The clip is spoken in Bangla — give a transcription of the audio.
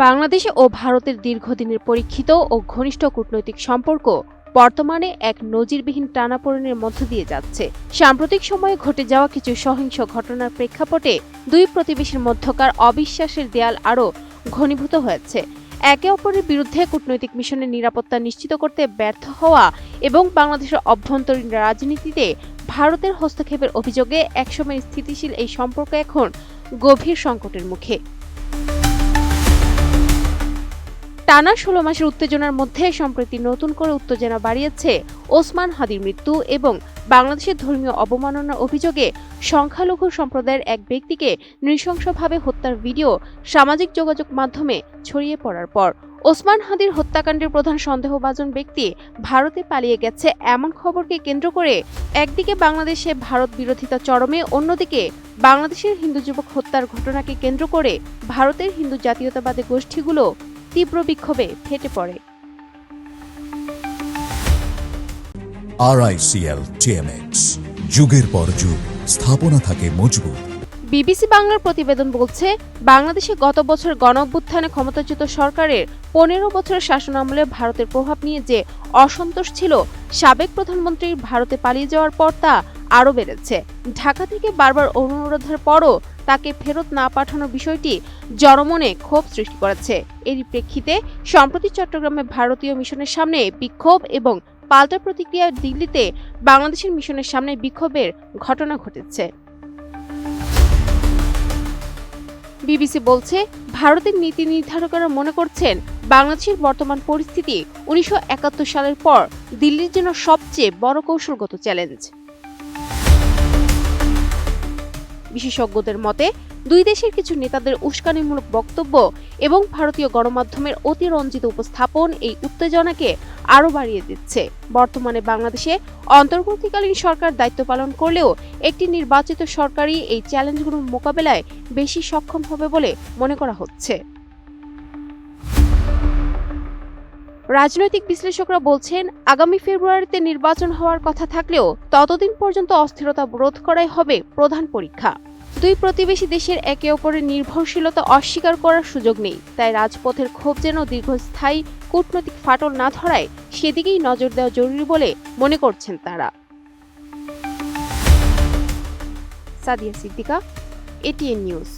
বাংলাদেশ ও ভারতের দীর্ঘদিনের পরীক্ষিত ও ঘনিষ্ঠ কূটনৈতিক সম্পর্ক বর্তমানে এক নজিরবিহীন টানাপোড়েনের মধ্য দিয়ে যাচ্ছে। সাম্প্রতিক সময়ে ঘটে যাওয়া কিছু সহিংস ঘটনার প্রেক্ষাপটে দুই প্রতিবেশীর মধ্যকার অবিশ্বাসের দেয়াল আরও ঘনীভূত হয়েছে। একে অপরের বিরুদ্ধে কূটনৈতিক মিশনের নিরাপত্তা নিশ্চিত করতে ব্যর্থ হওয়া এবং বাংলাদেশের অভ্যন্তরীণ রাজনীতিতে ভারতের হস্তক্ষেপের অভিযোগে একসময় স্থিতিশীল এই সম্পর্ক এখন গভীর সংকটের মুখে। টানা ১৬ মাসের উত্তেজনার মধ্যে সম্প্রতি নতুন করে উত্তেজনা বাড়িয়েছে ওসমান হাদির মৃত্যু এবং বাংলাদেশের ধর্মীয় অবমাননার অভিযোগে সংখ্যালঘু সম্প্রদায়ের এক ব্যক্তিকে নৃশংসভাবে হত্যার ভিডিও সামাজিক যোগাযোগ মাধ্যমে ছড়িয়ে পড়ার পর ওসমান হাদির হত্যাকাণ্ডের প্রধান সন্দেহভাজন ব্যক্তি ভারতে পালিয়ে গেছে এমন খবরকে কেন্দ্র করে একদিকে বাংলাদেশে ভারত বিরোধিতা চরমে, অন্যদিকে বাংলাদেশের হিন্দু যুবক হত্যার ঘটনাকে কেন্দ্র করে ভারতের হিন্দু জাতীয়তাবাদী গোষ্ঠীগুলো তীব্র বিক্ষোভে ফেটে পড়ে। RICL TMX, যুগের পর যুগ স্থাপনা থাকে মজবুত। বিবিসি বাংলার প্রতিবেদন বলছে, বাংলাদেশে গত বছর গণঅভ্যুত্থানে ক্ষমতাচ্যুত সরকারের ১৫ বছরের শাসনামলে ভারতের প্রভাব নিয়ে যে অসন্তোষ ছিল, সাবেক প্রধানমন্ত্রীর ভারতে পালিয়ে যাওয়ার পর তা আরও বেড়েছে। ঢাকা থেকে বারবার অনুরোধের পরও তাকে ফেরত না পাঠানোর বিষয়টি জনমনে ক্ষোভ সৃষ্টি করেছে। এরই প্রেক্ষিতে সম্প্রতি চট্টগ্রামে ভারতীয় মিশনের সামনে বিক্ষোভ এবং পাল্টা প্রতিক্রিয়া দিল্লিতে বাংলাদেশের মিশনের সামনে বিক্ষোভের ঘটনা ঘটেছে। বিবিসি বলছে, ভারতের নীতি নির্ধারকরা মনে করছেন বাংলাদেশের বর্তমান পরিস্থিতি ১৯৭১ সালের পর দিল্লির জন্য সবচেয়ে বড় কৌশলগত চ্যালেঞ্জ। বিশেষজ্ঞদের মতে, দুই দেশের কিছু নেতাদের উস্কানিমূলক বক্তব্য এবং ভারতীয় গণমাধ্যমের অতিরঞ্জিত উপস্থাপন এই উত্তেজনাকে আরও বাড়িয়ে দিচ্ছে। বর্তমানে বাংলাদেশে অন্তর্বর্তীকালীন সরকার দায়িত্ব পালন করলেও একটি নির্বাচিত সরকারই এই চ্যালেঞ্জগুলোর মোকাবেলায় বেশি সক্ষম হবে বলে মনে করা হচ্ছে। রাজনৈতিক বিশ্লেষকরা বলছেন, আগামী ফেব্রুয়ারিতে নির্বাচন হওয়ার কথা থাকলেও ততদিন পর্যন্ত অস্থিরতা রোধ করাই হবে প্রধান পরীক্ষা। দুই প্রতিবেশী দেশের একে অপরের নির্ভরশীলতা অস্বীকার করার সুযোগ নেই, তাই রাজপথের ক্ষোভ যেন দীর্ঘস্থায়ী কূটনৈতিক ফাটল না ধরায় সেদিকেই নজর দেওয়া জরুরি বলে মনে করছেন তারা। Sadia Siddika, ATN news.